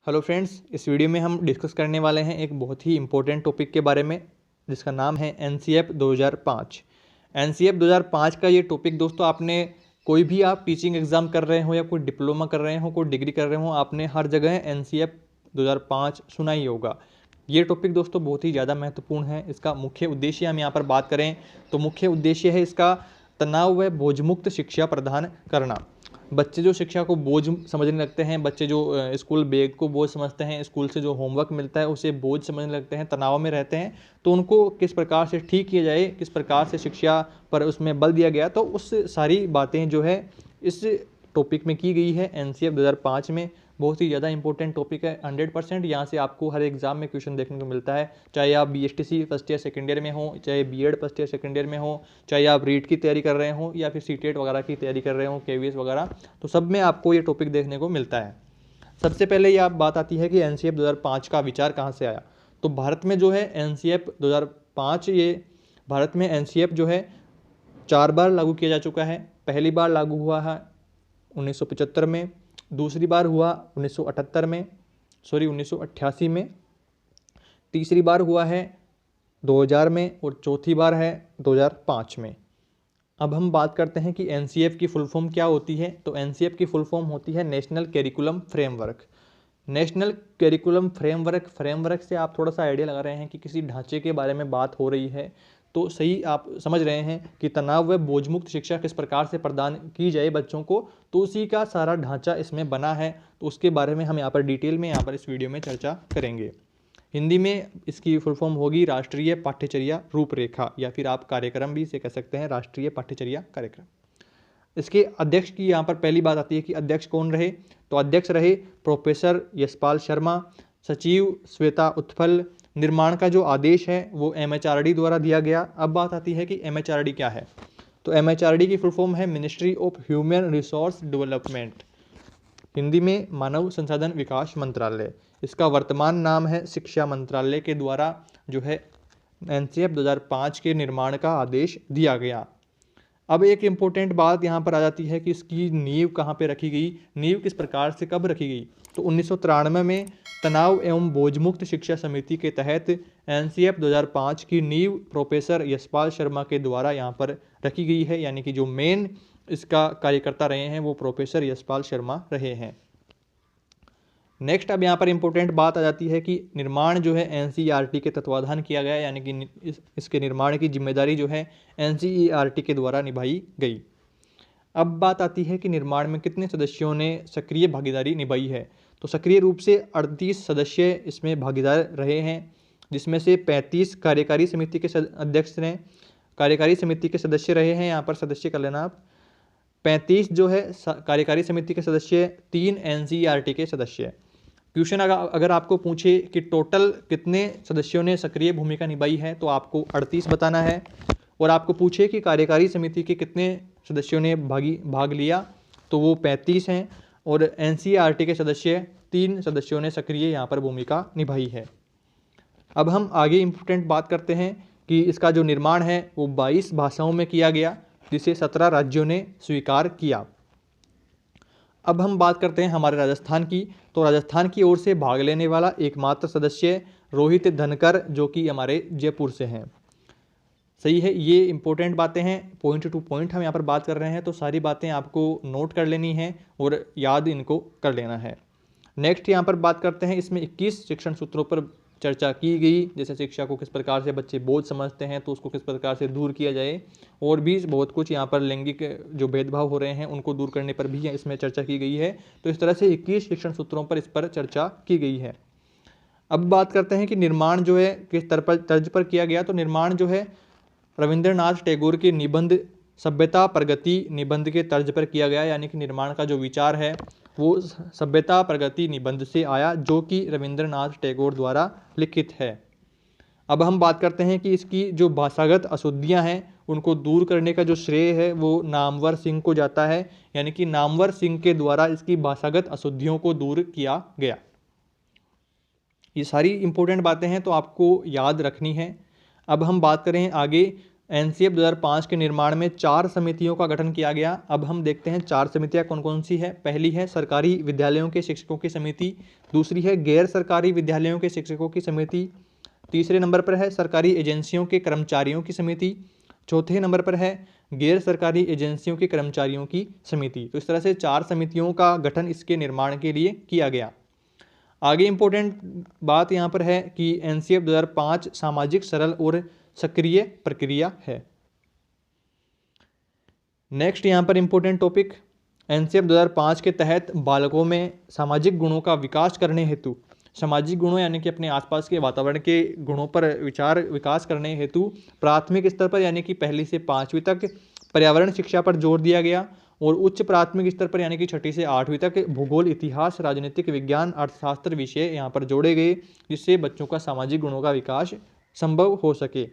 Hello friends, इस video में हम डिस्कस करने वाले हैं एक बहुत ही इम्पोर्टेंट टॉपिक के बारे में जिसका नाम है एनसीएफ 2005। एनसीएफ 2005 का ये टॉपिक दोस्तों आपने कोई भी आप टीचिंग एग्ज़ाम कर रहे हो या कोई डिप्लोमा कर रहे हो, कोई डिग्री कर रहे हो, आपने हर जगह एनसीएफ 2005 सुना ही होगा। ये टॉपिक दोस्तों बहुत ही ज़्यादा महत्वपूर्ण है। इसका मुख्य उद्देश्य हम यहाँ पर बात करें तो मुख्य उद्देश्य है इसका तनाव व बोझमुक्त शिक्षा प्रदान करना। बच्चे जो शिक्षा को बोझ समझने लगते हैं, बच्चे जो स्कूल बैग को बोझ समझते हैं, स्कूल से जो होमवर्क मिलता है उसे बोझ समझने लगते हैं, तनाव में रहते हैं, तो उनको किस प्रकार से ठीक किया जाए, किस प्रकार से शिक्षा पर उसमें बल दिया गया, तो उस सारी बातें जो है इस टॉपिक में की गई है एनसीएफ 2005 में। बहुत ही ज़्यादा इंपॉर्टेंट टॉपिक है। 100% यहाँ से आपको हर एग्जाम में क्वेश्चन देखने को मिलता है, चाहे आप BSTC first year second year में हो, चाहे BEd first year second year में हो, चाहे आप रीट की तैयारी कर रहे हो या फिर सीटेट वगैरह की तैयारी कर रहे हो, केवीएस वगैरह, तो सब में आपको ये टॉपिक देखने को मिलता है। सबसे पहले ये आप बात आती है कि एनसीएफ 2005 का विचार कहाँ से आया। तो भारत में जो है एनसीएफ 2005, ये भारत में एनसीएफ जो है 4 बार लागू किया जा चुका है। पहली बार लागू हुआ है 1975 में, दूसरी बार हुआ 1988 में, तीसरी बार हुआ है 2000 में और चौथी बार है 2005 में। अब हम बात करते हैं कि एनसीएफ की फुल फॉर्म क्या होती है। तो एनसीएफ की फुल फॉर्म होती है national curriculum framework. National curriculum framework से आप थोड़ा सा आइडिया लगा रहे हैं कि किसी ढांचे के बारे में बात हो रही है, तो सही आप समझ रहे हैं कि तनाव व बोझमुक्त शिक्षा किस प्रकार से प्रदान की जाए बच्चों को, तो उसी का सारा ढांचा इसमें बना है। तो उसके बारे में हम यहाँ पर डिटेल में यहाँ पर इस वीडियो में चर्चा करेंगे। हिंदी में इसकी फुल फॉर्म होगी राष्ट्रीय पाठ्यचर्या रूपरेखा, या फिर आप कार्यक्रम भी इसे कह सकते हैं, राष्ट्रीय पाठ्यचर्या कार्यक्रम। इसके अध्यक्ष की यहाँ पर पहली बात आती है कि अध्यक्ष कौन रहे। तो अध्यक्ष रहे प्रोफेसर यशपाल शर्मा, सचिव श्वेता उत्पल। निर्माण का जो आदेश है वो एमएचआरडी द्वारा दिया गया। अब बात आती है कि एमएचआरडी क्या है। तो एमएचआरडी की फुल फॉर्म है ministry of human resource development, Hindi में मानव संसाधन विकास मंत्रालय। इसका वर्तमान नाम है शिक्षा मंत्रालय के द्वारा जो है एनसीएफ 2005 के निर्माण का आदेश दिया गया। अब एक इम्पोर्टेंट बात यहाँ पर आ जाती है कि इसकी नींव कहाँ पे रखी गई, नींव किस प्रकार से कब रखी गई। तो 1993 में तनाव एवं बोझमुक्त शिक्षा समिति के तहत एनसीएफ 2005 की नींव प्रोफेसर यशपाल शर्मा के द्वारा यहाँ पर रखी गई है, यानी कि जो मेन इसका कार्यकर्ता रहे हैं वो प्रोफेसर यशपाल शर्मा रहे हैं। नेक्स्ट अब यहाँ पर इम्पोर्टेंट बात आ जाती है कि निर्माण जो है एनसीईआरटी के तत्वाधान किया गया, यानी कि इसके निर्माण की जिम्मेदारी जो है एनसीईआरटी के द्वारा निभाई गई। अब बात आती है कि निर्माण में कितने सदस्यों ने सक्रिय भागीदारी निभाई है। तो सक्रिय रूप से 38 सदस्य इसमें भागीदार रहे हैं, जिसमें से 35 कार्यकारी समिति के अध्यक्ष ने कार्यकारी समिति के सदस्य रहे हैं। यहाँ पर सदस्य कर लेना आप। 35 जो है कार्यकारी समिति के सदस्य, 3 एनसीईआरटी के सदस्य। क्वेश्चन अगर आपको पूछे कि टोटल कितने सदस्यों ने सक्रिय भूमिका निभाई है तो आपको 38 बताना है, और आपको पूछे कि कार्यकारी समिति के कितने सदस्यों ने भाग लिया तो वो 35 हैं, और एनसीईआरटी के सदस्य 3 सदस्यों ने सक्रिय यहाँ पर भूमिका निभाई है। अब हम आगे इम्पोर्टेंट बात करते हैं कि इसका जो निर्माण है वो 22 भाषाओं में किया गया, जिसे 17 राज्यों ने स्वीकार किया। अब हम बात करते हैं हमारे राजस्थान की। तो राजस्थान की ओर से भाग लेने वाला एकमात्र सदस्य रोहित धनकर, जो कि हमारे जयपुर से हैं। सही है, ये इंपॉर्टेंट बातें हैं, पॉइंट टू पॉइंट हम यहाँ पर बात कर रहे हैं, तो सारी बातें आपको नोट कर लेनी है और याद इनको कर लेना है। नेक्स्ट यहाँ पर बात करते हैं, इसमें 21 शिक्षण सूत्रों पर चर्चा की गई, जैसे शिक्षा को किस प्रकार से बच्चे बोझ समझते हैं तो उसको किस प्रकार से दूर किया जाए, और भी बहुत कुछ यहाँ पर लैंगिक जो भेदभाव हो रहे हैं उनको दूर करने पर भी इसमें चर्चा की गई है। तो इस तरह से 21 शिक्षण सूत्रों पर इस पर चर्चा की गई है। अब बात करते हैं कि निर्माण जो है किस तर्ज पर किया गया। तो निर्माण जो है रविंद्रनाथ टैगोर के निबंध सभ्यता प्रगति निबंध के तर्ज पर किया गया, यानी कि निर्माण का जो विचार है वो सभ्यता प्रगति निबंध से आया, जो कि रविंद्रनाथ टैगोर द्वारा लिखित है। अब हम बात करते हैं कि इसकी जो भाषागत अशुद्धियां हैं उनको दूर करने का जो श्रेय है वो नामवर सिंह को जाता है, यानी कि नामवर सिंह के द्वारा इसकी भाषागत अशुद्धियों को दूर किया गया। ये सारी इंपॉर्टेंट बातें हैं तो आपको याद रखनी है। अब हम बात करें आगे एनसीएफ 2005 के निर्माण में 4 समितियों का गठन किया गया। अब हम देखते हैं 4 समितियां कौन कौन सी है। पहली है सरकारी विद्यालयों के शिक्षकों की समिति, दूसरी है गैर सरकारी विद्यालयों के शिक्षकों की समिति, तीसरे नंबर पर है सरकारी एजेंसियों के कर्मचारियों की समिति, चौथे नंबर पर है गैर सरकारी एजेंसियों के कर्मचारियों की समिति। तो इस तरह से 4 समितियों का गठन इसके निर्माण के लिए किया गया। आगे इंपॉर्टेंट बात यहाँ पर है कि एनसीएफ 2005 सामाजिक, सरल और सक्रिय प्रक्रिया है। नेक्स्ट यहाँ पर इंपॉर्टेंट टॉपिक, एनसीएफ 2005 के तहत बालकों में सामाजिक गुणों का विकास करने हेतु, सामाजिक गुणों यानी कि अपने आसपास के वातावरण के गुणों पर विकास करने हेतु प्राथमिक स्तर पर यानी कि 1ली से 5वीं तक पर्यावरण शिक्षा पर जोर दिया गया और उच्च प्राथमिक स्तर पर यानी कि 6ठी से 8वीं तक भूगोल, इतिहास, राजनीतिक विज्ञान, अर्थशास्त्र विषय यहाँ पर जोड़े गए, जिससे बच्चों का सामाजिक गुणों का विकास संभव हो सके।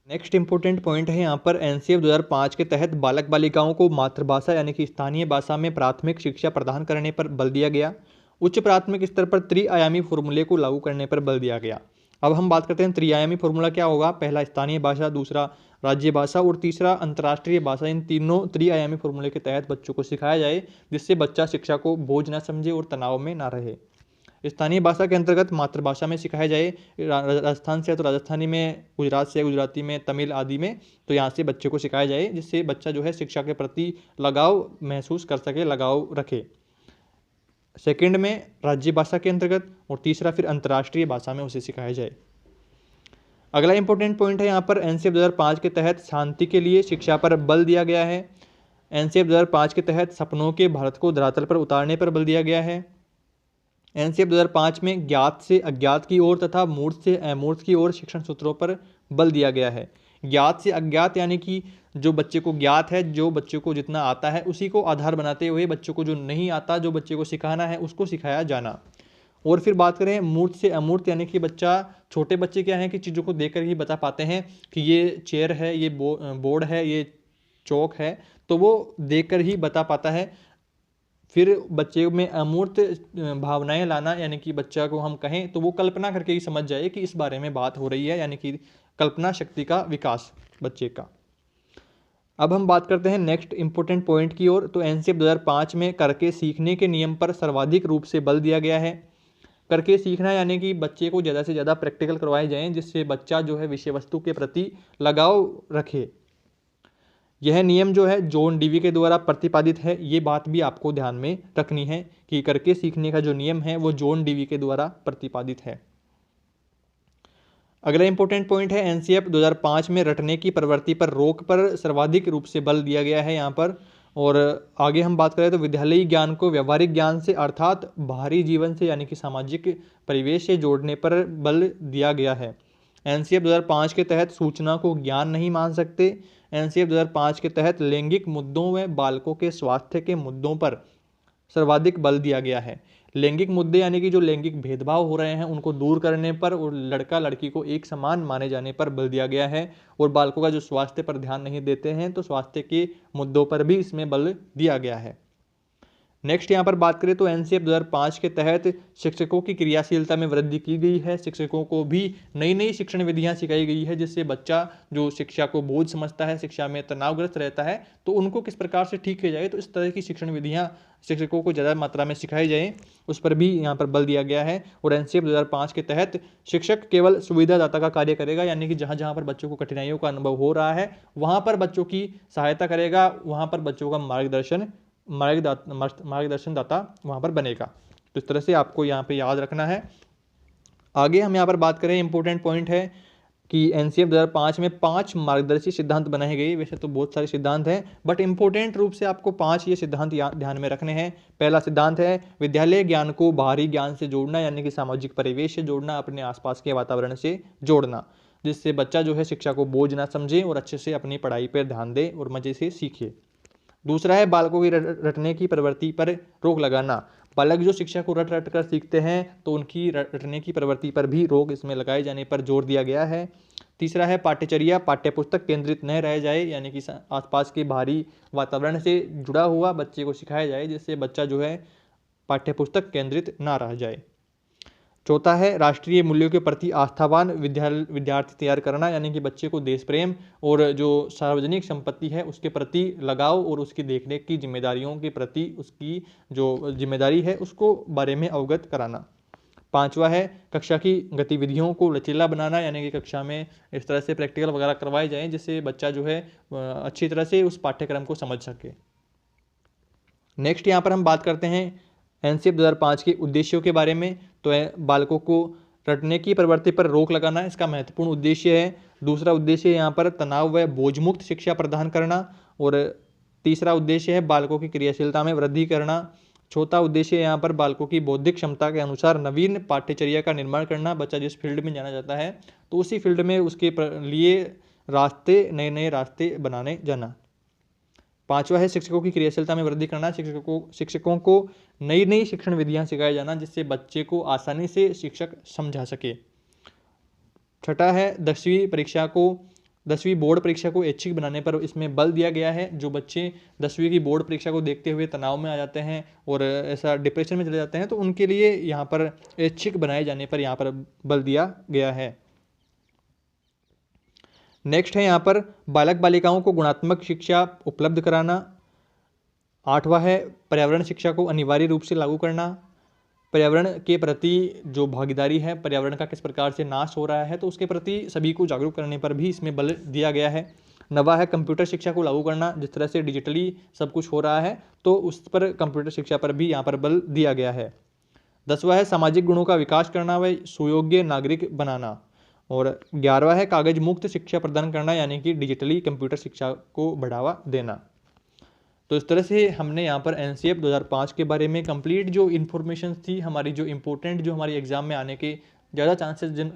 नेक्स्ट इंपॉर्टेंट पॉइंट है यहाँ पर एनसीएफ 2005 के तहत बालक बालिकाओं को मातृभाषा यानी कि स्थानीय भाषा में प्राथमिक शिक्षा प्रदान करने पर बल दिया गया। उच्च प्राथमिक स्तर पर त्रिआयामी फॉर्मूले को लागू करने पर बल दिया गया। अब हम बात करते हैं त्रिआयामी फॉर्मूला क्या होगा। पहला स्थानीय भाषा, दूसरा राज्य भाषा और तीसरा अंतर्राष्ट्रीय भाषा। इन तीनों त्रिआयामी फॉर्मूले के तहत बच्चों को सिखाया जाए, जिससे बच्चा शिक्षा को बोझ ना समझे और तनाव में ना रहे। स्थानीय भाषा के अंतर्गत मातृभाषा में सिखाया जाए, राजस्थान से तो राजस्थानी में, गुजरात से गुजराती में, तमिल आदि में, तो यहाँ से बच्चे को सिखाया जाए, जिससे बच्चा जो है शिक्षा के प्रति लगाव महसूस कर सके, लगाव रखे। सेकंड में राज्य भाषा के अंतर्गत और तीसरा फिर अंतर्राष्ट्रीय भाषा में उसे सिखाया जाए। अगला इंपॉर्टेंट पॉइंट है यहाँ पर एनसीएफ 2005 के तहत शांति के लिए शिक्षा पर बल दिया गया है। एनसीएफ 2005 के तहत सपनों के भारत को धरातल पर उतारने पर बल दिया गया है। एनसीएफ 2005 में ज्ञात से अज्ञात की ओर तथा मूर्त से अमूर्त की ओर शिक्षण सूत्रों पर बल दिया गया है। ज्ञात से अज्ञात यानी कि जो बच्चे को ज्ञात है, जो बच्चे को जितना आता है उसी को आधार बनाते हुए बच्चों को जो नहीं आता, जो बच्चे को सिखाना है उसको सिखाया जाना। और फिर बात करें मूर्त से अमूर्त यानी कि बच्चा, छोटे बच्चे क्या हैं कि चीज़ों को देखकर ही बता पाते हैं कि ये चेयर है, ये बोर्ड है, ये चौक है, तो वो देखकर ही बता पाता है। फिर बच्चे में अमूर्त भावनाएं लाना यानी कि बच्चा को हम कहें तो वो कल्पना करके ही समझ जाए कि इस बारे में बात हो रही है, यानी कि कल्पना शक्ति का विकास बच्चे का। अब हम बात करते हैं नेक्स्ट इंपॉर्टेंट पॉइंट की ओर। तो एनसीएफ 2005 में करके सीखने के नियम पर सर्वाधिक रूप से बल दिया गया है। करके सीखना यानी कि बच्चे को ज़्यादा से ज़्यादा प्रैक्टिकल करवाए जाएं, जिससे बच्चा जो है विषय वस्तु के प्रति लगाव रखे। यह नियम जो है जॉन डीवी के द्वारा प्रतिपादित है। ये बात भी आपको ध्यान में रखनी है कि करके सीखने का जो नियम है वो जॉन डीवी के द्वारा प्रतिपादित है। अगला इंपॉर्टेंट पॉइंट है एनसीएफ 2005 में रटने की प्रवृत्ति पर रोक पर सर्वाधिक रूप से बल दिया गया है यहाँ पर। और आगे हम बात करें तो विद्यालयी ज्ञान को व्यवहारिक ज्ञान से अर्थात बाहरी जीवन से यानी कि सामाजिक परिवेश से जोड़ने पर बल दिया गया है। एनसीएफ 2005 के तहत सूचना को ज्ञान नहीं मान सकते। एनसीएफ 2005 के तहत लैंगिक मुद्दों में बालकों के स्वास्थ्य के मुद्दों पर सर्वाधिक बल दिया गया है। लैंगिक मुद्दे यानी कि जो लैंगिक भेदभाव हो रहे हैं उनको दूर करने पर और लड़का लड़की को एक समान माने जाने पर बल दिया गया है। और बालकों का जो स्वास्थ्य पर ध्यान नहीं देते हैं तो स्वास्थ्य के मुद्दों पर भी इसमें बल दिया गया है। नेक्स्ट यहाँ पर बात करें तो एनसीएफ 2005 के तहत शिक्षकों की क्रियाशीलता में वृद्धि की गई है। शिक्षकों को भी नई नई शिक्षण विधियाँ सिखाई गई है, जिससे बच्चा जो शिक्षा को बोझ समझता है, शिक्षा में तनावग्रस्त रहता है, तो उनको किस प्रकार से ठीक किया जाए, तो इस तरह की शिक्षण विधियाँ शिक्षकों को ज़्यादा मात्रा में सिखाई जाए, उस पर भी यहाँ पर बल दिया गया है। और एनसीएफ 2005 के तहत शिक्षक केवल सुविधादाता का कार्य करेगा, यानी कि जहाँ जहाँ पर बच्चों को कठिनाइयों का अनुभव हो रहा है वहाँ पर बच्चों की सहायता करेगा, वहाँ पर बच्चों का मार्गदर्शन दाता वहाँ पर बनेगा। तो इस तरह से आपको यहाँ पे याद रखना है। आगे हम यहाँ पर बात करें, इंपॉर्टेंट पॉइंट है कि एनसीएफ 2005 में 5 मार्गदर्शी सिद्धांत बनाए गए। वैसे तो बहुत सारे सिद्धांत हैं, बट इंपॉर्टेंट रूप से आपको 5 ये सिद्धांत ध्यान में रखने हैं। पहला सिद्धांत है विद्यालय ज्ञान को बाहरी ज्ञान से जोड़ना, यानी कि सामाजिक परिवेश से जोड़ना, अपने आसपास के वातावरण से जोड़ना, जिससे बच्चा जो है शिक्षा को बोझ ना समझे और अच्छे से अपनी पढ़ाई पर ध्यान दे और मजे से सीखे। दूसरा है बालकों की रटने की प्रवृत्ति पर रोक लगाना। बालक जो शिक्षा को रट रट कर सीखते हैं तो उनकी रटने की प्रवृत्ति पर भी रोक इसमें लगाए जाने पर जोर दिया गया है। तीसरा है पाठ्यचर्या पाठ्यपुस्तक केंद्रित न रह जाए, यानी कि आसपास के बाहरी वातावरण से जुड़ा हुआ बच्चे को सिखाया जाए, जिससे बच्चा जो है पाठ्यपुस्तक केंद्रित ना रह जाए। चौथा है राष्ट्रीय मूल्यों के प्रति आस्थावान विद्यार्थी तैयार करना, यानी कि बच्चे को देश प्रेम और जो सार्वजनिक संपत्ति है उसके प्रति लगाव और उसकी देखरेख की जिम्मेदारियों के प्रति उसकी जो जिम्मेदारी है उसको बारे में अवगत कराना। पांचवा है कक्षा की गतिविधियों को लचीला बनाना, यानी कि कक्षा में इस तरह से प्रैक्टिकल वगैरह करवाए जाएं जिससे बच्चा जो है अच्छी तरह से उस पाठ्यक्रम को समझ सके। नेक्स्ट यहाँ पर हम बात करते हैं एनसीएफ 2005 के उद्देश्यों के बारे में। तो बालकों को रटने की प्रवृत्ति पर रोक लगाना इसका महत्वपूर्ण उद्देश्य है। दूसरा उद्देश्य यहाँ पर तनाव व बोझमुक्त शिक्षा प्रदान करना, और तीसरा उद्देश्य है बालकों की क्रियाशीलता में वृद्धि करना। चौथा उद्देश्य यहाँ पर बालकों की बौद्धिक क्षमता के अनुसार नवीन पाठ्यचर्या का निर्माण करना। बच्चा जिस फील्ड में जाना चाहता है तो उसी फील्ड में उसके लिए नए नए रास्ते बनाने जाना। पांचवा है शिक्षकों की क्रियाशीलता में वृद्धि करना। शिक्षकों को नई नई शिक्षण विधियां सिखाई जाना जिससे बच्चे को आसानी से शिक्षक समझा सके। छठा है 10वीं बोर्ड परीक्षा को ऐच्छिक बनाने पर इसमें बल दिया गया है। जो बच्चे 10वीं की बोर्ड परीक्षा को देखते हुए तनाव में आ जाते हैं और ऐसा डिप्रेशन में चले जाते हैं तो उनके लिए यहाँ पर ऐच्छिक बनाए जाने पर यहाँ पर बल दिया गया है। नेक्स्ट है यहाँ पर बालक बालिकाओं को गुणात्मक शिक्षा उपलब्ध कराना। आठवां है पर्यावरण शिक्षा को अनिवार्य रूप से लागू करना। पर्यावरण के प्रति जो भागीदारी है, पर्यावरण का किस प्रकार से नाश हो रहा है तो उसके प्रति सभी को जागरूक करने पर भी इसमें बल दिया गया है। नवा है कंप्यूटर शिक्षा को लागू करना। जिस तरह से डिजिटली सब कुछ हो रहा है तो उस पर कंप्यूटर शिक्षा पर भी यहाँ पर बल दिया गया है। 10वां है सामाजिक गुणों का विकास करना व सुयोग्य नागरिक बनाना। और 11वां है कागज मुक्त शिक्षा प्रदान करना, यानी कि डिजिटली कंप्यूटर शिक्षा को बढ़ावा देना। तो इस तरह से हमने यहाँ पर एनसीएफ 2005 के बारे में कंप्लीट जो इन्फॉर्मेशन थी हमारी, जो इम्पोर्टेंट जो हमारी एग्जाम में आने के ज़्यादा चांसेस जिन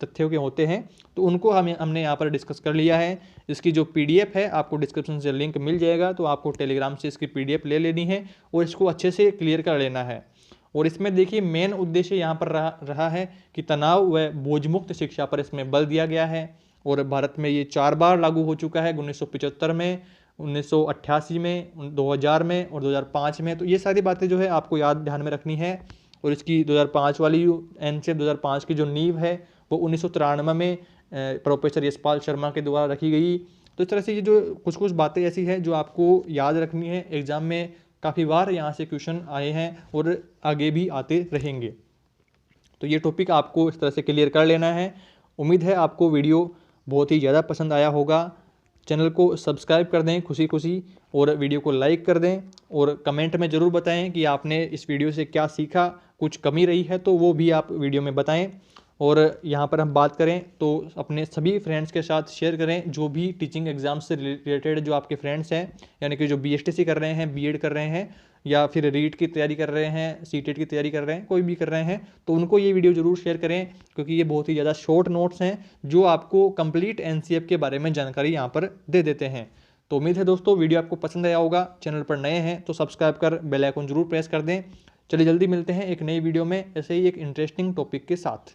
तथ्यों के होते हैं तो उनको हमने यहाँ पर डिस्कस कर लिया है। इसकी जो पीडीएफ है आपको डिस्क्रिप्शन से लिंक मिल जाएगा, तो आपको टेलीग्राम से इसकी पीडीएफ ले लेनी है और इसको अच्छे से क्लियर कर लेना है। और इसमें देखिए मेन उद्देश्य यहाँ पर रहा है कि तनाव व बोझमुक्त शिक्षा पर इसमें बल दिया गया है। और भारत में ये 4 बार लागू हो चुका है, 1975 में, 1988 में, 2000 में और 2005 में। तो ये सारी बातें जो है आपको याद ध्यान में रखनी है। और इसकी 2005 वाली एनसीएफ 2005 की जो नींव है वो 1993 में प्रोफेसर यशपाल शर्मा के द्वारा रखी गई। तो इस तरह से ये जो कुछ कुछ बातें ऐसी हैं जो आपको याद रखनी है। एग्जाम में काफ़ी बार यहाँ से क्वेश्चन आए हैं और आगे भी आते रहेंगे। तो ये टॉपिक आपको इस तरह से क्लियर कर लेना है। उम्मीद है आपको वीडियो बहुत ही ज़्यादा पसंद आया होगा। चैनल को सब्सक्राइब कर दें खुशी खुशी और वीडियो को लाइक कर दें और कमेंट में ज़रूर बताएं कि आपने इस वीडियो से क्या सीखा। कुछ कमी रही है तो वो भी आप वीडियो में बताएं। और यहाँ पर हम बात करें तो अपने सभी फ्रेंड्स के साथ शेयर करें जो भी टीचिंग एग्जाम से रिलेटेड जो आपके फ्रेंड्स हैं, यानी कि जो बीएसटीसी कर रहे हैं, बीएड कर रहे हैं या फिर रीट की तैयारी कर रहे हैं, सीटेट की तैयारी कर रहे हैं, कोई भी कर रहे हैं, तो उनको ये वीडियो ज़रूर शेयर करें क्योंकि ये बहुत ही ज़्यादा शॉर्ट नोट्स हैं जो आपको कंप्लीट एनसीएफ के बारे में जानकारी यहाँ पर दे देते हैं। तो उम्मीद है दोस्तों वीडियो आपको पसंद आया होगा। चैनल पर नए हैं तो सब्सक्राइब कर बेल आइकन जरूर प्रेस कर दें। चलिए जल्दी मिलते हैं एक नई वीडियो में ऐसे ही एक इंटरेस्टिंग टॉपिक के साथ।